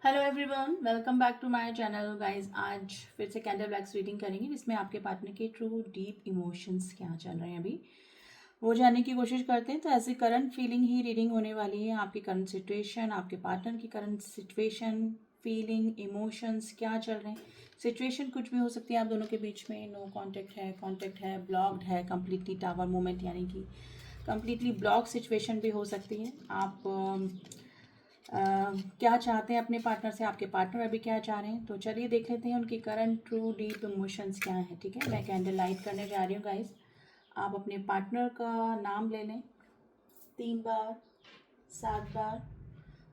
Hello everyone, welcome back to my channel guys. आज फिर से कैंडल ब्लैक्स रीडिंग करेंगे जिसमें आपके पार्टनर के ट्रू डीप इमोशंस क्या चल रहे हैं अभी वो जानने की कोशिश करते हैं। तो ऐसी करंट फीलिंग ही रीडिंग होने वाली है। आपकी करंट सिचुएशन, आपके पार्टनर की करंट सिचुएशन, फीलिंग, इमोशंस क्या चल रहे हैं। सिचुएशन कुछ भी हो सकती है आप दोनों के बीच में। नो कांटेक्ट है, ब्लॉक्ड है, कम्प्लीटली टावर मोमेंट यानी कि कम्प्लीटली ब्लॉक सिचुएशन भी हो सकती है। आप क्या चाहते हैं अपने पार्टनर से, आपके पार्टनर अभी क्या चाह रहे हैं। तो चलिए देख लेते हैं उनकी करंट ट्रू डीप इमोशंस क्या है। ठीक है, मैं कैंडल लाइट करने जा रही हूँ गाइस। आप अपने पार्टनर का नाम ले लें 3 बार, 7 बार।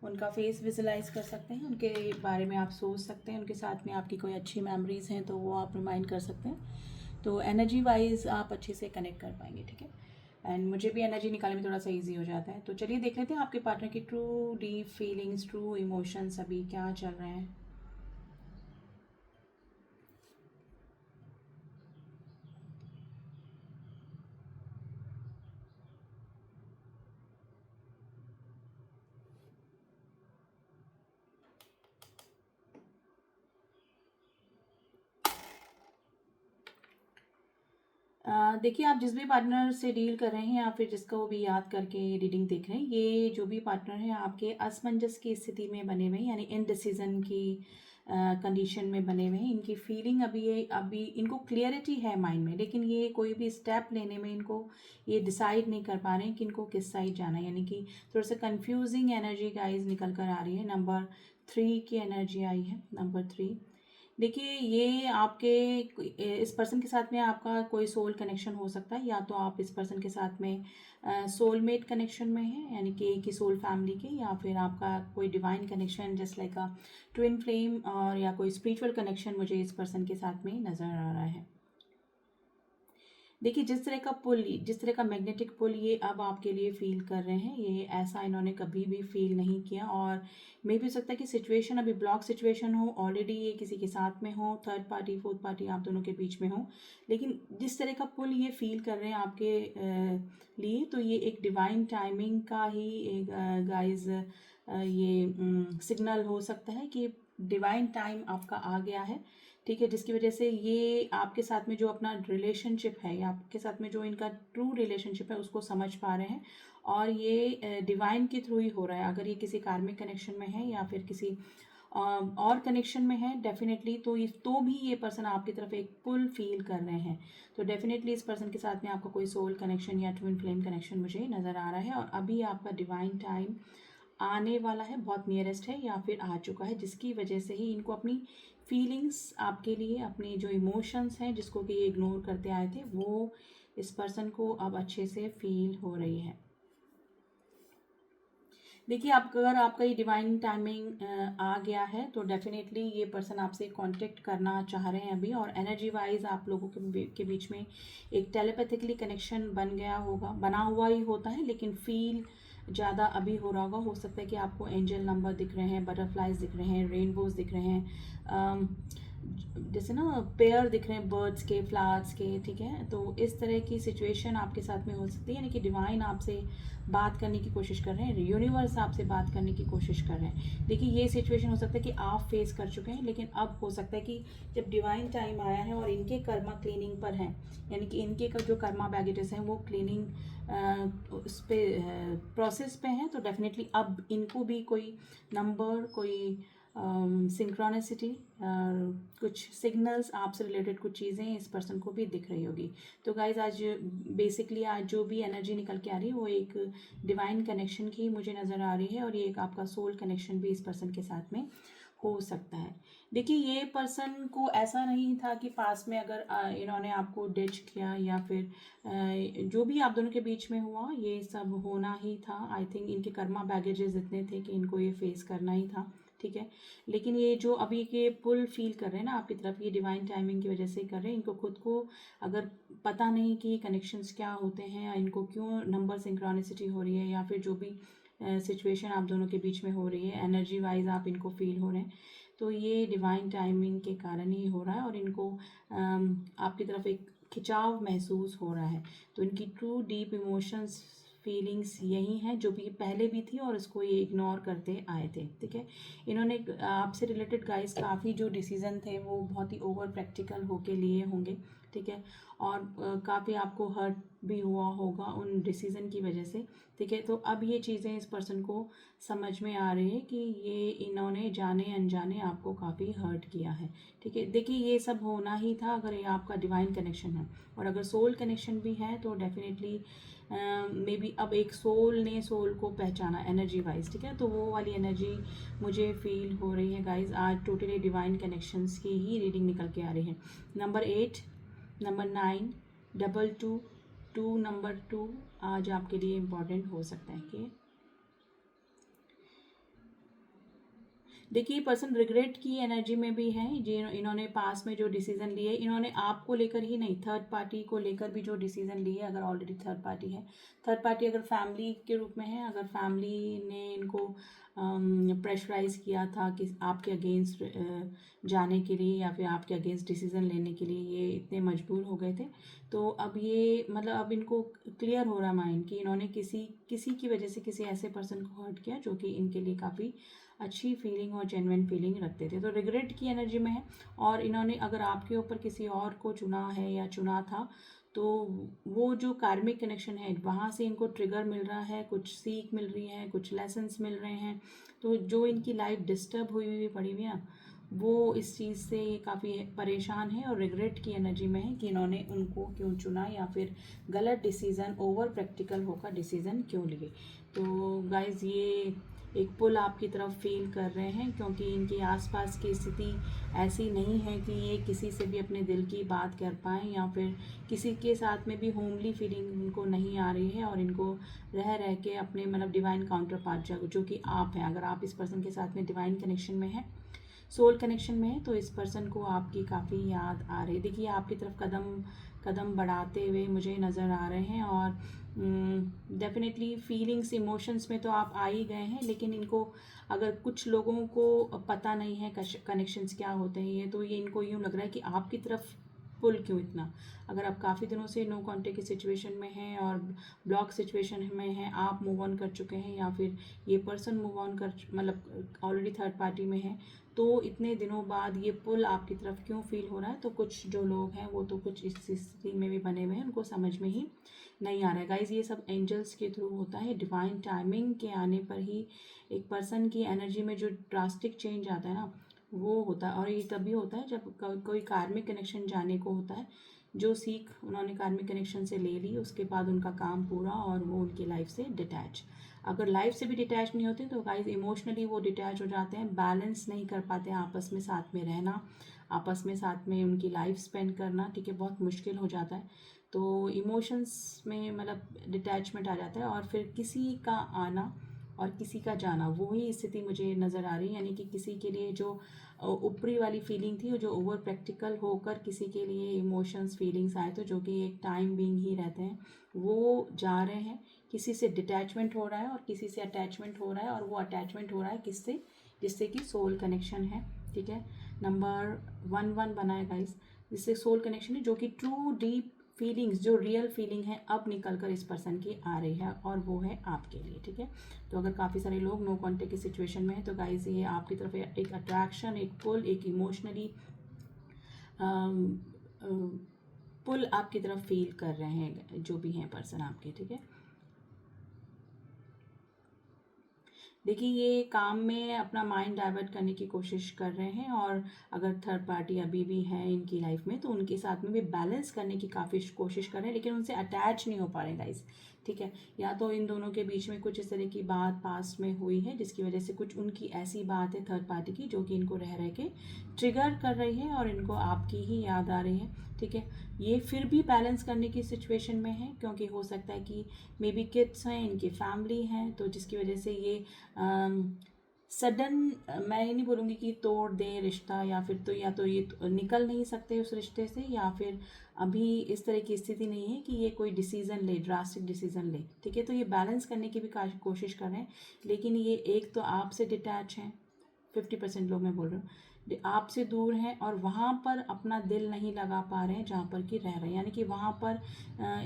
उनका फेस विजुलाइज कर सकते हैं, उनके बारे में आप सोच सकते हैं, उनके साथ में आपकी कोई अच्छी मेमोरीज हैं तो वो आप रिमाइंड कर सकते हैं। तो एनर्जी वाइज आप अच्छे से कनेक्ट कर पाएंगे। ठीक है, एंड मुझे भी एनर्जी निकालने में थोड़ा सा इजी हो जाता है। तो चलिए देख लेते हैं आपके पार्टनर की true deep feelings, true emotions अभी क्या चल रहे हैं। देखिए, आप जिस भी पार्टनर से डील कर रहे हैं या फिर जिसको वो भी याद करके रीडिंग देख रहे हैं, ये जो भी पार्टनर है आपके असमंजस की स्थिति में बने हुए हैं, यानी इनडिसीजन की कंडीशन में बने हुए हैं। इनकी फीलिंग अभी इनको क्लियरिटी है माइंड में, लेकिन ये कोई भी स्टेप लेने में इनको ये डिसाइड नहीं कर पा रहे हैं कि इनको किस साइड जाना है। यानी कि थोड़ा सा कंफ्यूजिंग एनर्जी गाइज निकल कर आ रही है। नंबर 3 की एनर्जी आई है। नंबर 3, देखिए ये आपके इस पर्सन के साथ में आपका कोई सोल कनेक्शन हो सकता है, या तो आप इस पर्सन के साथ में सोलमेट कनेक्शन में हैं, यानी कि एक ही सोल फैमिली के, या फिर आपका कोई divine connection just like a twin flame, और या कोई स्पिरिचुअल कनेक्शन मुझे इस पर्सन के साथ में नज़र आ रहा है। देखिए, जिस तरह का मैग्नेटिक पुल ये अब आपके लिए फील कर रहे हैं, ये ऐसा इन्होंने कभी भी फील नहीं किया। और मे भी हो सकता है कि सिचुएशन अभी ब्लॉक सिचुएशन हो, ऑलरेडी ये किसी के साथ में हो, थर्ड पार्टी फोर्थ पार्टी आप दोनों के बीच में हो, लेकिन जिस तरह का पुल ये फील कर रहे हैं आपके लिए, तो ये एक डिवाइन टाइमिंग का ही एक गाइज ये सिग्नल हो सकता है कि डिवाइन टाइम आपका आ गया है। ठीक है, जिसकी वजह से ये आपके साथ में जो अपना रिलेशनशिप है, या आपके साथ में जो इनका ट्रू रिलेशनशिप है उसको समझ पा रहे हैं। और ये डिवाइन के थ्रू ही हो रहा है। अगर ये किसी कार्मिक कनेक्शन में है या फिर किसी और कनेक्शन में है, डेफिनेटली तो भी ये पर्सन आपकी तरफ एक पुल फील कर रहे हैं। तो डेफिनेटली इस पर्सन के साथ में आपका कोई सोल कनेक्शन या ट्विन फ्लेम कनेक्शन मुझे नज़र आ रहा है। और अभी आपका डिवाइन टाइम आने वाला है, बहुत नियरेस्ट है या फिर आ चुका है, जिसकी वजह से ही इनको अपनी फीलिंग्स आपके लिए, अपने जो इमोशंस हैं जिसको कि ये इग्नोर करते आए थे, वो इस पर्सन को अब अच्छे से फील हो रही है। देखिए, आप अगर आपका ये डिवाइन टाइमिंग आ गया है तो डेफिनेटली ये पर्सन आपसे कांटेक्ट करना चाह रहे हैं अभी। और एनर्जी वाइज आप लोगों के बीच में एक टेलीपैथिकली कनेक्शन बन गया होगा, बना हुआ ही होता है, लेकिन फील ज़्यादा अभी हो रहा होगा। हो सकता है कि आपको एंजल नंबर दिख रहे हैं, बटरफ्लाइज दिख रहे हैं, रेनबोज दिख रहे हैं, जैसे ना पेयर दिख रहे हैं बर्ड्स के, फ्लावर्स के। ठीक है, तो इस तरह की सिचुएशन आपके साथ में हो सकती है, यानी कि डिवाइन आपसे बात करने की कोशिश कर रहे हैं, यूनिवर्स आपसे बात करने की कोशिश कर रहे हैं। देखिए, ये सिचुएशन हो सकता है कि आप फेस कर चुके हैं, लेकिन अब हो सकता है कि जब डिवाइन टाइम आया है और इनके कर्मा क्लीनिंग पर हैं, यानी कि इनके जो कर्मा बैगेजेस हैं वो क्लीनिंग उस पे प्रोसेस पे हैं, तो डेफिनेटली अब इनको भी कोई नंबर, कोई सिंक्रोनिसिटी, कुछ सिग्नल्स आपसे रिलेटेड कुछ चीज़ें इस पर्सन को भी दिख रही होगी। तो गाइज आज बेसिकली आज जो भी एनर्जी निकल के आ रही है वो एक डिवाइन कनेक्शन की मुझे नज़र आ रही है, और ये एक आपका सोल कनेक्शन भी इस पर्सन के साथ में हो सकता है। देखिए, ये पर्सन को ऐसा नहीं था कि पास में अगर इन्होंने आपको डिच किया या फिर जो भी आप दोनों के बीच में हुआ, ये सब होना ही था। आई थिंक इनके कर्मा बैगेजेस इतने थे कि इनको ये फेस करना ही था। ठीक है, लेकिन ये जो अभी के पुल फील कर रहे हैं ना आपकी तरफ, ये डिवाइन टाइमिंग की वजह से कर रहे हैं। इनको खुद को अगर पता नहीं कि कनेक्शंस क्या होते हैं, या इनको क्यों नंबर सिंक्रोनिसिटी हो रही है, या फिर जो भी सिचुएशन आप दोनों के बीच में हो रही है, एनर्जी वाइज आप इनको फील हो रहे हैं, तो ये डिवाइन टाइमिंग के कारण ही हो रहा है। और इनको आपकी तरफ एक खिंचाव महसूस हो रहा है। तो इनकी ट्रू डीप इमोशंस फीलिंग्स यही हैं जो भी पहले भी थी और इसको ये इग्नोर करते आए थे, ठीक है। इन्होंने आपसे रिलेटेड गाइस काफ़ी जो डिसीज़न थे वो बहुत ही ओवर प्रैक्टिकल होके लिए होंगे, ठीक है, और काफ़ी आपको हर्ट भी हुआ होगा उन डिसीज़न की वजह से, ठीक है। तो अब ये चीज़ें इस पर्सन को समझ में आ रही है कि ये इन्होंने जाने अनजाने आपको काफ़ी हर्ट किया है, ठीक है। देखिए ये सब होना ही था अगर ये आपका डिवाइन कनेक्शन है, और अगर सोल कनेक्शन भी है तो डेफिनेटली मे बी अब एक सोल ने सोल को पहचाना एनर्जी वाइज, ठीक है। तो वो वाली एनर्जी मुझे फील हो रही है गाइज। आज टोटली डिवाइन कनेक्शंस की ही रीडिंग निकल के आ रही है। नंबर 8, नंबर 9, 22, 2, नंबर 2 आज आपके लिए इम्पॉर्टेंट हो सकता है कि देखिए पर्सन रिग्रेट की एनर्जी में भी है। जी इन्होंने पास में जो डिसीजन लिए, इन्होंने आपको लेकर ही नहीं, थर्ड पार्टी को लेकर भी जो डिसीजन लिए, अगर ऑलरेडी थर्ड पार्टी है, थर्ड पार्टी अगर फैमिली के रूप में है, अगर फैमिली ने इनको प्रेशराइज किया था कि आपके अगेंस्ट जाने के लिए या फिर आपके अगेंस्ट डिसीजन लेने के लिए, ये इतने मजबूर हो गए थे। तो अब ये मतलब अब इनको क्लियर हो रहा माइंड कि इन्होंने किसी की वजह से किसी ऐसे पर्सन को हर्ट किया जो कि इनके लिए काफ़ी अच्छी फीलिंग और जेन्युइन फीलिंग रखते थे। तो रिग्रेट की एनर्जी में है, और इन्होंने अगर आपके ऊपर किसी और को चुना है या चुना था तो वो जो कार्मिक कनेक्शन है वहाँ से इनको ट्रिगर मिल रहा है, कुछ सीख मिल रही है, कुछ लेसन्स मिल रहे हैं। तो जो इनकी लाइफ डिस्टर्ब हुई पड़ी हुई है वो इस चीज़ से काफ़ी परेशान है और रिग्रेट की एनर्जी में है कि इन्होंने उनको क्यों चुना या फिर गलत डिसीज़न, ओवर प्रैक्टिकल होकर डिसीज़न क्यों लिए। तो गाइज़ ये एक पुल आपकी तरफ फील कर रहे हैं, क्योंकि इनके आसपास की स्थिति ऐसी नहीं है कि ये किसी से भी अपने दिल की बात कर पाएँ, या फिर किसी के साथ में भी होमली फीलिंग इनको नहीं आ रही है, और इनको रह रह के अपने मतलब डिवाइन काउंटर पार्ट जो कि आप हैं, अगर आप इस पर्सन के साथ में डिवाइन कनेक्शन में हैं, सोल कनेक्शन में है, तो इस पर्सन को आपकी काफ़ी याद आ रही है। देखिए आपकी तरफ कदम कदम बढ़ाते हुए मुझे नज़र आ रहे हैं, और डेफिनेटली फीलिंग्स इमोशंस में तो आप आ ही गए हैं, लेकिन इनको अगर कुछ लोगों को पता नहीं है कनेक्शंस क्या होते हैं, ये तो ये इनको यूँ लग रहा है कि आपकी तरफ पुल क्यों इतना। अगर आप काफ़ी दिनों से नो कांटेक्ट की सिचुएशन में हैं और ब्लॉक सिचुएशन में हैं, आप मूव ऑन कर चुके हैं या फिर ये पर्सन मूव ऑन कर मतलब ऑलरेडी थर्ड पार्टी में है, तो इतने दिनों बाद ये पुल आपकी तरफ क्यों फील हो रहा है। तो कुछ जो लोग हैं वो तो कुछ इस स्थिति में भी बने हुए हैं, उनको समझ में ही नहीं आ रहा है। गाइज ये सब एंजल्स के थ्रू होता है, डिवाइन टाइमिंग के आने पर ही एक पर्सन की एनर्जी में जो ड्रास्टिक चेंज आता है ना वो होता है, और ये तभी होता है जब कोई कार्मिक कनेक्शन जाने को होता है। जो सीख उन्होंने कार्मिक कनेक्शन से ले ली उसके बाद उनका काम पूरा और वो उनकी लाइफ से डिटैच। अगर लाइफ से भी डिटैच नहीं होते तो गाइस इमोशनली वो डिटैच हो जाते हैं, बैलेंस नहीं कर पाते हैं आपस में, साथ में रहना, आपस में साथ में उनकी लाइफ स्पेंड करना, ठीक है, बहुत मुश्किल हो जाता है। तो इमोशंस में मतलब डिटैचमेंट आ जाता है, और फिर किसी का आना और किसी का जाना, वही स्थिति मुझे नज़र आ रही है। यानी कि किसी के लिए जो ऊपरी वाली फीलिंग थी, जो ओवर प्रैक्टिकल होकर किसी के लिए इमोशंस फीलिंग्स आए तो जो कि एक टाइम बीइंग ही रहते हैं, वो जा रहे हैं। किसी से डिटैचमेंट हो रहा है और किसी से अटैचमेंट हो रहा है, और वो अटैचमेंट हो रहा है किससे, जिससे कि सोल कनेक्शन है, ठीक है। नंबर 11 बना है गाइस, जिससे सोल कनेक्शन है, जो कि ट्रू डीप फीलिंग्स, जो रियल फीलिंग है अब निकल कर इस पर्सन की आ रही है, और वो है आपके लिए, ठीक है। तो अगर काफ़ी सारे लोग नो कॉन्टेक्ट की सिचुएशन में है तो गाइस ये आपकी तरफ एक अट्रैक्शन, एक पुल, एक इमोशनली पुल आपकी तरफ फील कर रहे हैं जो भी हैं पर्सन आपके, ठीक है। देखिए ये काम में अपना माइंड डाइवर्ट करने की कोशिश कर रहे हैं, और अगर थर्ड पार्टी अभी भी है इनकी लाइफ में तो उनके साथ में भी बैलेंस करने की काफ़ी कोशिश कर रहे हैं, लेकिन उनसे अटैच नहीं हो पा रहे गाइस, ठीक है। या तो इन दोनों के बीच में कुछ इस तरह की बात पास्ट में हुई है जिसकी वजह से कुछ उनकी ऐसी बात है थर्ड पार्टी की जो कि इनको रह रह के ट्रिगर कर रही है और इनको आपकी ही याद आ रही है, ठीक है। ये फिर भी बैलेंस करने की सिचुएशन में है, क्योंकि हो सकता है कि मे बी किड्स हैं, इनकी फैमिली हैं, तो जिसकी वजह से ये सडन, मैं ये नहीं बोलूँगी कि तोड़ दें रिश्ता, या फिर तो या तो ये निकल नहीं सकते उस रिश्ते से, या फिर अभी इस तरह की स्थिति नहीं है कि ये कोई डिसीज़न ले, ड्रास्टिक डिसीज़न ले, ठीक है। तो ये बैलेंस करने की भी कोशिश कर रहे हैं, लेकिन ये एक तो आपसे डिटैच हैं, 50% लोग मैं बोल रही हूँ आपसे दूर हैं और वहाँ पर अपना दिल नहीं लगा पा रहे हैं जहाँ पर कि रह रहे हैं, यानी कि वहाँ पर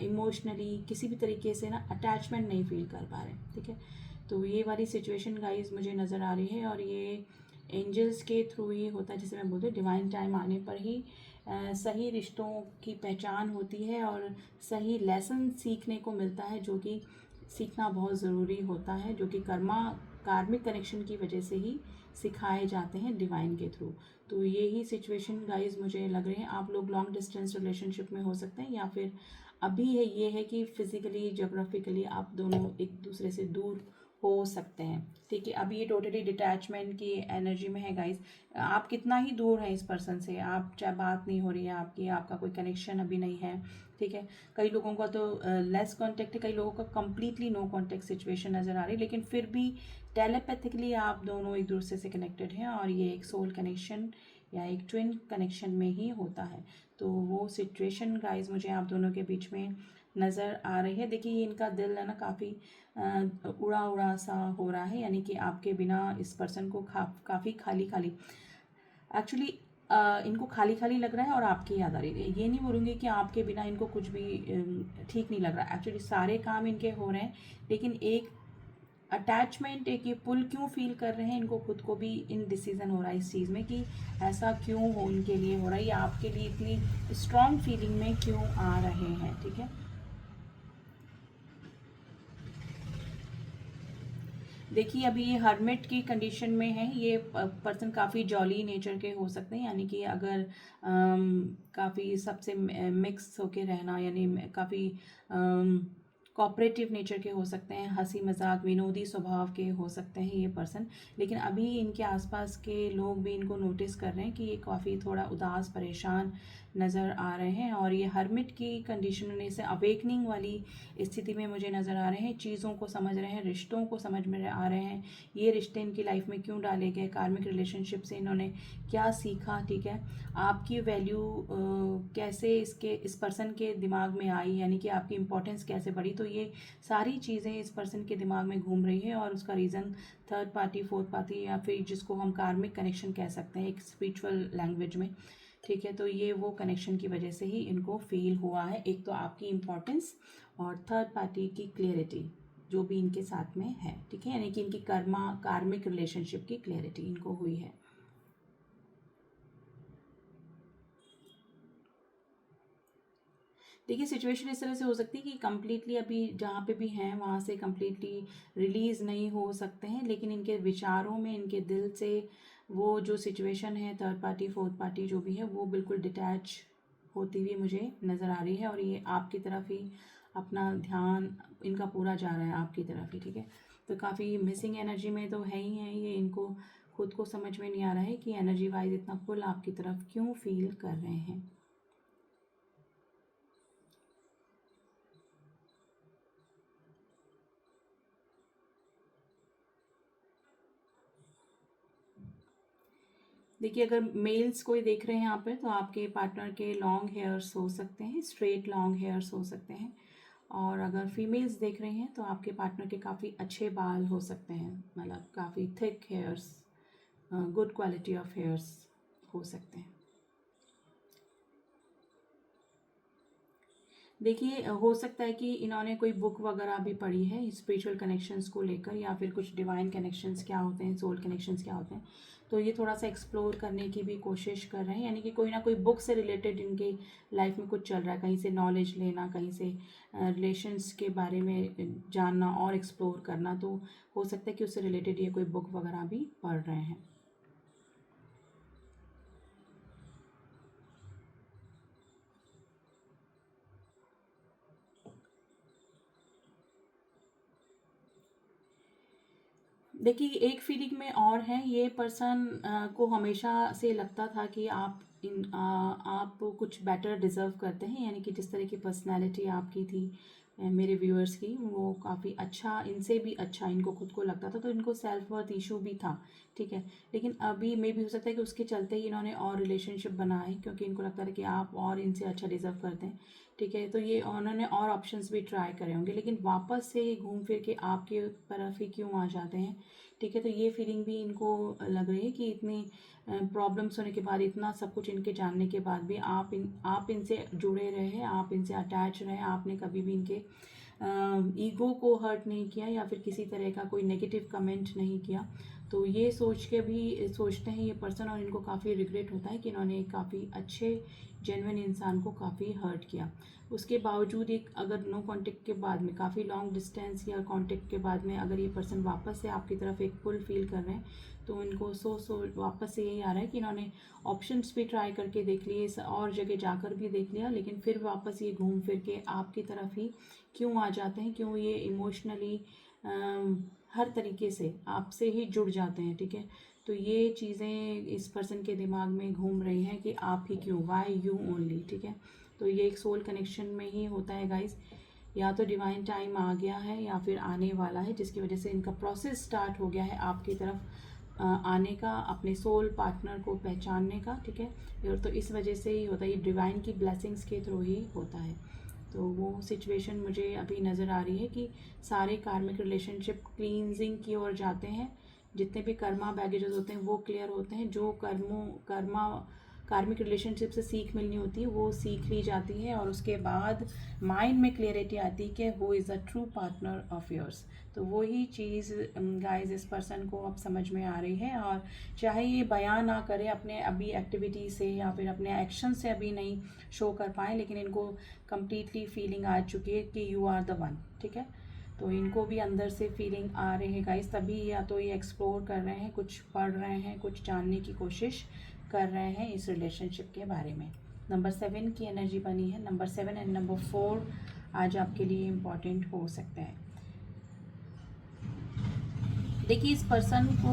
इमोशनली किसी भी तरीके से ना अटैचमेंट नहीं फील कर पा रहे हैं, ठीक है। तो ये वाली सिचुएशन गाइस मुझे नज़र आ रही है और ये एंजल्स के थ्रू ही होता है, जैसे मैं बोलती हूँ डिवाइन टाइम आने पर ही सही रिश्तों की पहचान होती है और सही लेसन सीखने को मिलता है, जो कि सीखना बहुत ज़रूरी होता है, जो कि कार्मिक कनेक्शन की वजह से ही सिखाए जाते हैं डिवाइन के थ्रू। तो यही सिचुएशन गाइस मुझे लग रही है। आप लोग लॉन्ग डिस्टेंस रिलेशनशिप में हो सकते हैं या फिर अभी है ये है कि फिजिकली जोग्राफिकली आप दोनों एक दूसरे से दूर हो सकते हैं, ठीक है। अभी ये टोटली डिटैचमेंट की एनर्जी में है गाइस। आप कितना ही दूर हैं इस पर्सन से, आप चाहे बात नहीं हो रही है आपकी, आपका कोई कनेक्शन अभी नहीं है, ठीक है। कई लोगों का तो लेस कांटेक्ट है, कई लोगों का कंप्लीटली नो कांटेक्ट सिचुएशन नज़र आ रही है, लेकिन फिर भी टेलीपैथिकली आप दोनों एक दूसरे से कनेक्टेड हैं और ये एक सोल कनेक्शन या एक ट्विन कनेक्शन में ही होता है। तो वो सिचुएशन गाइस मुझे आप दोनों के बीच में नज़र आ रही है। देखिए इनका दिल है ना काफ़ी उड़ा उड़ा सा हो रहा है, यानी कि आपके बिना इस पर्सन को काफ़ी खाली खाली एक्चुअली इनको खाली खाली लग रहा है और आपकी याद आ रही है। ये नहीं बोलूँगी कि आपके बिना इनको कुछ भी ठीक नहीं लग रहा, एक्चुअली सारे काम इनके हो रहे हैं, लेकिन एक अटैचमेंट, एक ये पुल क्यों फील कर रहे हैं, इनको खुद को भी इनडिसीजन हो रहा है इस चीज़ में कि ऐसा क्यों हो इनके लिए हो रहा है, या आपके लिए इतनी स्ट्रॉन्ग फीलिंग में क्यों आ रहे हैं, ठीक है। देखिए अभी ये हर्मिट की कंडीशन में है, ये पर्सन काफ़ी जॉली नेचर के हो सकते हैं, यानी कि अगर काफ़ी सबसे मिक्स होके रहना, यानी काफ़ी कोऑपरेटिव नेचर के हो सकते हैं, हंसी मजाक विनोदी स्वभाव के हो सकते हैं ये पर्सन। लेकिन अभी इनके आसपास के लोग भी इनको नोटिस कर रहे हैं कि ये काफ़ी थोड़ा उदास परेशान नज़र आ रहे हैं और ये हर्मिट की कंडीशन होने से अवेकनिंग वाली स्थिति में मुझे नज़र आ रहे हैं, चीज़ों को समझ रहे हैं, रिश्तों को समझ में आ रहे हैं, ये रिश्ते इनकी लाइफ में क्यों डाले गए, कार्मिक रिलेशनशिप से इन्होंने क्या सीखा, ठीक है। आपकी वैल्यू कैसे इस पर्सन के दिमाग में आई, यानी कि आपकी इंपॉर्टेंस कैसे बढ़ी, तो ये सारी चीज़ें इस पर्सन के दिमाग में घूम रही है और उसका reason third party, fourth party या फिर जिसको हम कार्मिक कनेक्शन कह सकते हैं एक स्पिरिचुअल लैंग्वेज में, ठीक है। तो ये वो कनेक्शन की वजह से ही इनको फील हुआ है, एक तो आपकी इम्पोर्टेंस और थर्ड पार्टी की क्लियरिटी जो भी इनके साथ में है, ठीक है, यानी कि इनकी कार्मिक रिलेशनशिप की क्लियरिटी इनको हुई है। देखिए सिचुएशन इस तरह से हो सकती है कि कम्प्लीटली अभी जहाँ पे भी हैं वहाँ से कम्प्लीटली रिलीज़ नहीं हो सकते हैं, लेकिन इनके विचारों में, इनके दिल से वो जो सिचुएशन है थर्ड पार्टी फोर्थ पार्टी जो भी है वो बिल्कुल डिटैच होती हुई मुझे नज़र आ रही है और ये आपकी तरफ ही अपना ध्यान इनका पूरा जा रहा है आपकी तरफ ही, ठीक है। तो काफ़ी मिसिंग एनर्जी में तो है ही है ये, इनको खुद को समझ में नहीं आ रहा है कि एनर्जी वाइज इतना पुल आपकी तरफ क्यों फील कर रहे हैं। देखिए अगर मेल्स कोई देख रहे हैं यहाँ पे तो आपके पार्टनर के लॉन्ग हेयर्स हो सकते हैं, स्ट्रेट लॉन्ग हेयर्स हो सकते हैं, और अगर फीमेल्स देख रहे हैं तो आपके पार्टनर के काफ़ी अच्छे बाल हो सकते हैं, मतलब काफ़ी thick hairs, good quality of hairs हो सकते हैं। देखिए हो सकता है कि इन्होंने कोई बुक वगैरह भी पढ़ी है स्पिरिचुअल कनेक्शंस को लेकर, या फिर कुछ डिवाइन कनेक्शंस क्या होते हैं, सोल कनेक्शंस क्या होते हैं, तो ये थोड़ा सा एक्सप्लोर करने की भी कोशिश कर रहे हैं, यानी कि कोई ना कोई बुक से रिलेटेड इनके लाइफ में कुछ चल रहा है, कहीं से नॉलेज लेना, कहीं से रिलेशंस के बारे में जानना और एक्सप्लोर करना, तो हो सकता है कि उससे रिलेटेड ये कोई बुक वगैरह भी पढ़ रहे हैं। देखिए एक फीलिंग में और है, ये पर्सन को हमेशा से लगता था कि आप कुछ बेटर डिज़र्व करते हैं, यानी कि जिस तरह की पर्सनालिटी आपकी थी मेरे व्यूअर्स की, वो काफ़ी अच्छा, इनसे भी अच्छा इनको खुद को लगता था, तो इनको सेल्फ वर्थ इशू भी था, ठीक है। लेकिन अभी मे भी हो सकता है कि उसके चलते ही इन्होंने और रिलेशनशिप बनाए, क्योंकि इनको लगता था कि आप और इनसे अच्छा डिज़र्व करते हैं, ठीक है। तो ये उन्होंने और ऑप्शंस भी ट्राई करे होंगे, लेकिन वापस से ये घूम फिर के आपके तरफ ही क्यों आ जाते हैं, ठीक है। तो ये फीलिंग भी इनको लग रही है कि इतनी प्रॉब्लम्स होने के बाद, इतना सब कुछ इनके जानने के बाद भी आप इनसे जुड़े रहे, आप इनसे अटैच रहे, आपने कभी भी इनके ईगो को हर्ट नहीं किया या फिर किसी तरह का कोई नेगेटिव कमेंट नहीं किया। तो ये सोच के भी सोचते हैं ये पर्सन, और इनको काफ़ी रिग्रेट होता है कि इन्होंने काफ़ी अच्छे जेन्युइन इंसान को काफ़ी हर्ट किया। उसके बावजूद एक अगर नो कांटेक्ट के बाद में, काफ़ी लॉन्ग डिस्टेंस या कांटेक्ट के बाद में अगर ये पर्सन वापस से आपकी तरफ एक पुल फील कर रहे हैं, तो इनको वापस से यही आ रहा है कि इन्होंने ऑप्शंस भी ट्राई करके देख लिए, और जगह जाकर भी देख लिया, लेकिन फिर वापस ये घूम फिर के आपकी तरफ ही क्यों आ जाते हैं, क्यों ये इमोशनली हर तरीके से आपसे ही जुड़ जाते हैं। ठीक है। तो ये चीज़ें इस पर्सन के दिमाग में घूम रही हैं कि आप ही क्यों, वाई यू ओनली। ठीक है। तो ये एक सोल कनेक्शन में ही होता है गाइस। या तो डिवाइन टाइम आ गया है या फिर आने वाला है, जिसकी वजह से इनका प्रोसेस स्टार्ट हो गया है आपकी तरफ आने का, अपने सोल पार्टनर को पहचानने का। ठीक है। और तो इस वजह से ही होता है, ये डिवाइन की ब्लेसिंग्स के थ्रू ही होता है। तो वो सिचुएशन मुझे अभी नज़र आ रही है कि सारे कार्मिक रिलेशनशिप क्लींजिंग की ओर जाते हैं। जितने भी कर्मा बैगेजेस होते हैं वो क्लियर होते हैं। जो कार्मिक रिलेशनशिप से सीख मिलनी होती है वो सीख ली जाती है, और उसके बाद माइंड में क्लियरिटी आती है कि who is a true partner of yours. तो वही चीज़ गाइस इस पर्सन को अब समझ में आ रही है, और चाहे ये बयान ना करे अपने अभी एक्टिविटी से या फिर अपने एक्शन से अभी नहीं शो कर पाए, लेकिन इनको कम्प्लीटली फीलिंग आ चुकी है कि यू आर द वन। ठीक है। तो इनको भी अंदर से फीलिंग आ रही है गाइस, तभी या तो ये एक्सप्लोर कर रहे हैं, कुछ पढ़ रहे हैं, कुछ जानने की कोशिश कर रहे हैं इस रिलेशनशिप के बारे में। नंबर 7 की एनर्जी बनी है। नंबर 7 एंड नंबर 4 आज आपके लिए इम्पॉर्टेंट हो सकता है। देखिए इस पर्सन को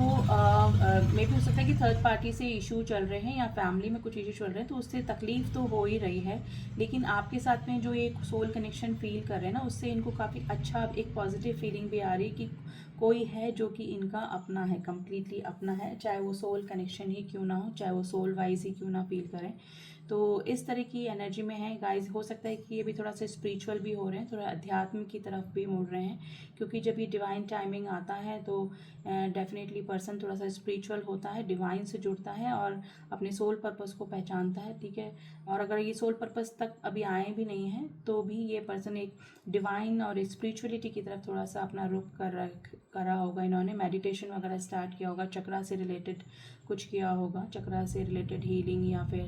मे भी हो सकता है कि थर्ड पार्टी से इशू चल रहे हैं या फैमिली में कुछ इशू चल रहे हैं, तो उससे तकलीफ तो हो ही रही है, लेकिन आपके साथ में जो एक सोल कनेक्शन फील कर रहे हैं ना, उससे इनको काफ़ी अच्छा एक पॉजिटिव फीलिंग भी आ रही है कि कोई है जो कि इनका अपना है, कम्प्लीटली अपना है, चाहे वो सोल कनेक्शन ही क्यों ना हो, चाहे वो सोल वाइज ही क्यों ना फील करें। तो इस तरह की एनर्जी में है गाइस। हो सकता है कि ये भी थोड़ा सा स्पिरिचुअल भी हो रहे हैं, थोड़ा अध्यात्म की तरफ भी मुड़ रहे हैं, क्योंकि जब ये डिवाइन टाइमिंग आता है तो डेफिनेटली पर्सन थोड़ा सा स्पिरिचुअल होता है, डिवाइन से जुड़ता है और अपने सोल पर्पस को पहचानता है। ठीक है। और अगर ये सोल पर्पस तक अभी आए भी नहीं हैं, तो भी ये पर्सन एक डिवाइन और स्पिरिचुअलिटी की तरफ थोड़ा सा अपना रुख करा होगा। इन्होंने मेडिटेशन वगैरह स्टार्ट किया होगा, चक्रा से रिलेटेड कुछ किया होगा, चक्रा से रिलेटेड हीलिंग या फिर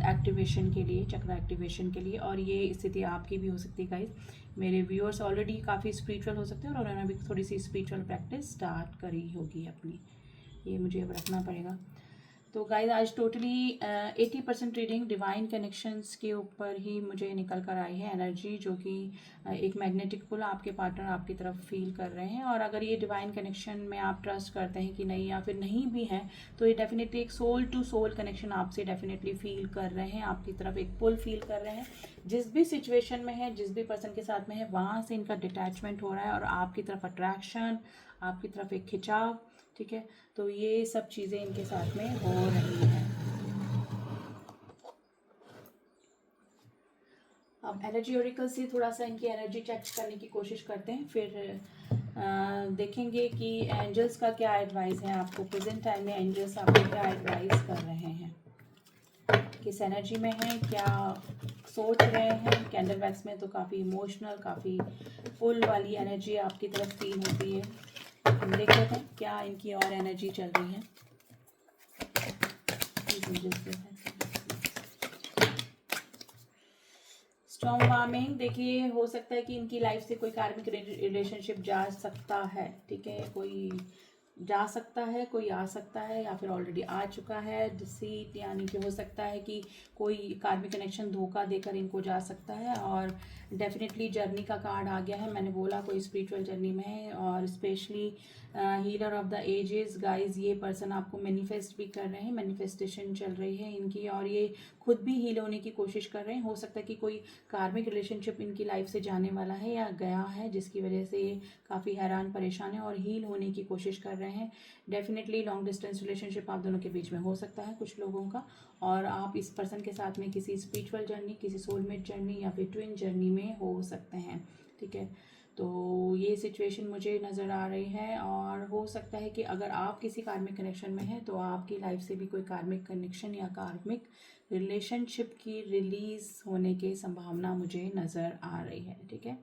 एक्टिवेशन के लिए, चक्रा एक्टिवेशन के लिए। और ये स्थिति आपकी भी हो सकती है गाइस। मेरे व्यूअर्स ऑलरेडी काफ़ी स्पिरिचुअल हो सकते हैं और उन्होंने भी थोड़ी सी स्पिरिचुअल प्रैक्टिस स्टार्ट करी होगी अपनी, ये मुझे अब रखना पड़ेगा। तो गाइस आज टोटली 80% रीडिंग डिवाइन कनेक्शंस के ऊपर ही मुझे निकल कर आई है एनर्जी, जो कि एक मैग्नेटिक पुल आपके पार्टनर आपकी तरफ फील कर रहे हैं। और अगर ये डिवाइन कनेक्शन में आप ट्रस्ट करते हैं कि नहीं, या फिर नहीं भी हैं, तो ये डेफिनेटली एक सोल टू सोल कनेक्शन आपसे डेफिनेटली फील कर रहे हैं, आपकी तरफ एक पुल फील कर रहे हैं। जिस भी सिचुएशन में है, जिस भी पर्सन के साथ में है, वहाँ से इनका डिटैचमेंट हो रहा है और आपकी तरफ अट्रैक्शन, आपकी तरफ एक खिंचाव। ठीक है। तो ये सब चीज़ें इनके साथ में हो रही हैं। अब एनर्जी ओरेकल से थोड़ा सा इनकी एनर्जी चेक करने की कोशिश करते हैं, फिर देखेंगे कि एंजल्स का क्या एडवाइस है आपको प्रेजेंट टाइम में। एंजल्स आपको क्या एडवाइस कर रहे हैं, किस एनर्जी में हैं, क्या सोच रहे हैं। कैंडल वैक्स में तो काफ़ी इमोशनल, काफ़ी फुल वाली एनर्जी आपकी तरफ फील होती है। हम देख लेते हैं क्या इनकी और एनर्जी चल रही है। स्ट्रॉन्ग वार्मिंग, देखिए हो सकता है कि इनकी लाइफ से कोई कार्मिक रिलेशनशिप जा सकता है। ठीक है। कोई जा सकता है, कोई आ सकता है, या फिर ऑलरेडी आ चुका है। डिसीट यानी कि हो सकता है कि कोई कार्मिक कनेक्शन धोखा देकर इनको जा सकता है। और डेफिनेटली जर्नी का कार्ड आ गया है, मैंने बोला कोई स्पिरिचुअल जर्नी में है, और specially healer of the ages guys. ये पर्सन आपको मैनिफेस्ट भी कर रहे हैं, मैनिफेस्टेशन चल रही है इनकी, और ये खुद भी हील होने की कोशिश कर रहे हैं। हो सकता है कि कोई कार्मिक रिलेशनशिप इनकी लाइफ से जाने वाला है या गया है, जिसकी वजह से ये काफ़ी हैरान परेशान है और हील होने की कोशिश कर रहे हैं। डेफिनेटली लॉन्ग डिस्टेंस रिलेशनशिप आप दोनों के बीच में हो सकता है कुछ लोगों का, और आप इस पर्सन के साथ में किसी स्पिरिचुअल जर्नी, किसी सोलमेट जर्नी या फिर ट्विन जर्नी में हो सकते हैं। ठीक है। तो ये सिचुएशन मुझे नज़र आ रही है, और हो सकता है कि अगर आप किसी कार्मिक कनेक्शन में हैं तो आपकी लाइफ से भी कोई कार्मिक कनेक्शन या कार्मिक रिलेशनशिप की रिलीज़ होने की संभावना मुझे नज़र आ रही है। ठीक है,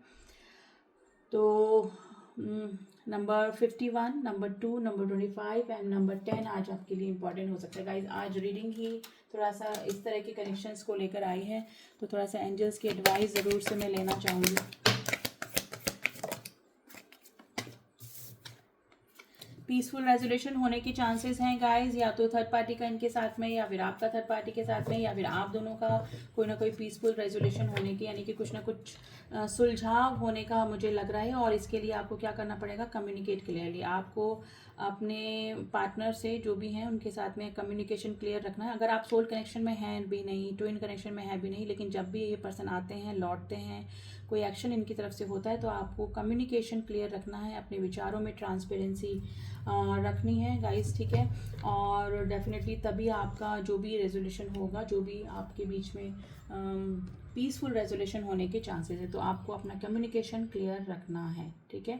तो number 51, number 2, number 25 and number 10 आज आपके लिए इंपॉर्टेंट हो सकता है गाइज। आज रीडिंग ही थोड़ा सा इस तरह के कनेक्शंस को लेकर आई है, तो थोड़ा सा एंजल्स की एडवाइस ज़रूर से मैं लेना चाहूँगी। पीसफुल रेजोल्यूशन होने के चांसेस हैं गाइस, या तो थर्ड पार्टी का इनके साथ में, या फिर आपका थर्ड पार्टी के साथ में, या फिर आप दोनों का कोई ना कोई पीसफुल रेजोल्यूशन होने की, यानी कि कुछ ना कुछ सुलझाव होने का मुझे लग रहा है। और इसके लिए आपको क्या करना पड़ेगा, कम्युनिकेट क्लियरली। आपको अपने पार्टनर से जो भी हैं उनके साथ में कम्युनिकेशन क्लियर रखना है। अगर आप सोल कनेक्शन में हैं भी नहीं, ट्विन कनेक्शन में है भी नहीं, लेकिन जब भी ये पर्सन आते हैं, लौटते हैं, कोई एक्शन इनकी तरफ से होता है, तो आपको कम्युनिकेशन क्लियर रखना है, अपने विचारों में ट्रांसपेरेंसी रखनी है गाइस। ठीक है, और डेफिनेटली तभी आपका जो भी रेजोल्यूशन होगा, जो भी आपके बीच में पीसफुल रेजोल्यूशन होने के चांसेस है, तो आपको अपना कम्युनिकेशन क्लियर रखना है। ठीक है,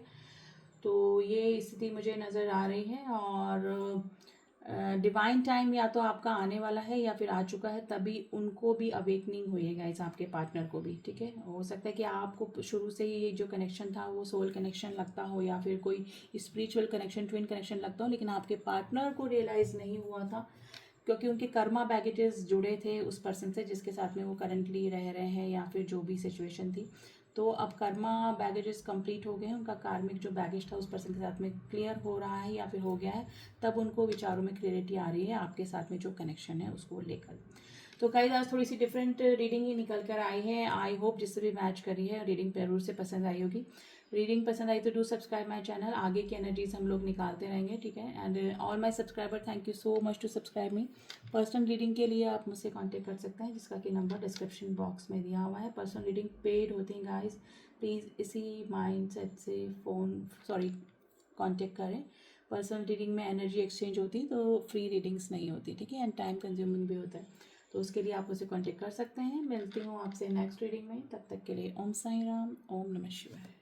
तो ये स्थिति मुझे नज़र आ रही है, और डिवाइन टाइम या तो आपका आने वाला है या फिर आ चुका है, तभी उनको भी अवेकनिंग हुई है गाइस, आपके पार्टनर को भी। ठीक है, हो सकता है कि आपको शुरू से ही ये जो कनेक्शन था वो सोल कनेक्शन लगता हो, या फिर कोई स्पिरिचुअल कनेक्शन, ट्विन कनेक्शन लगता हो, लेकिन आपके पार्टनर को रियलाइज़ नहीं हुआ था, क्योंकि उनके कर्मा बैगेजेस जुड़े थे उस पर्सन से जिसके साथ में वो करंटली रह रहे हैं, या फिर जो भी सिचुएशन थी। तो अब कर्मा बैगेजेस कंप्लीट हो गए हैं, उनका कार्मिक जो बैगेज था उस पर्सन के साथ में क्लियर हो रहा है या फिर हो गया है, तब उनको विचारों में क्लियरिटी आ रही है आपके साथ में जो कनेक्शन है उसको लेकर। तो गाइस आज थोड़ी सी डिफरेंट रीडिंग ही निकल कर आई है। आई होप जिससे भी मैच करी है रीडिंग जरूर से पसंद आई होगी। रीडिंग पसंद आई तो डू सब्सक्राइब माई चैनल, आगे की एनर्जीज हम लोग निकालते रहेंगे। ठीक है, and all my subscriber thank you so much to subscribe me. Personal reading के लिए आप मुझसे कांटेक्ट कर सकते हैं, जिसका कि नंबर डिस्क्रिप्शन बॉक्स में दिया हुआ है। पर्सनल रीडिंग पेड होती है गाइस, प्लीज़ इसी माइंड सेट से कांटेक्ट करें। पर्सनल रीडिंग में एनर्जी एक्सचेंज होती है, तो फ्री रीडिंग्स नहीं होती। ठीक है, एंड टाइम कंज्यूमिंग भी होता है, तो उसके लिए आप मुझसे कांटेक्ट कर सकते हैं। मिलती हूँ आपसे नेक्स्ट रीडिंग में, तब तक के लिए ओम साई राम, ओम नमः शिवाय।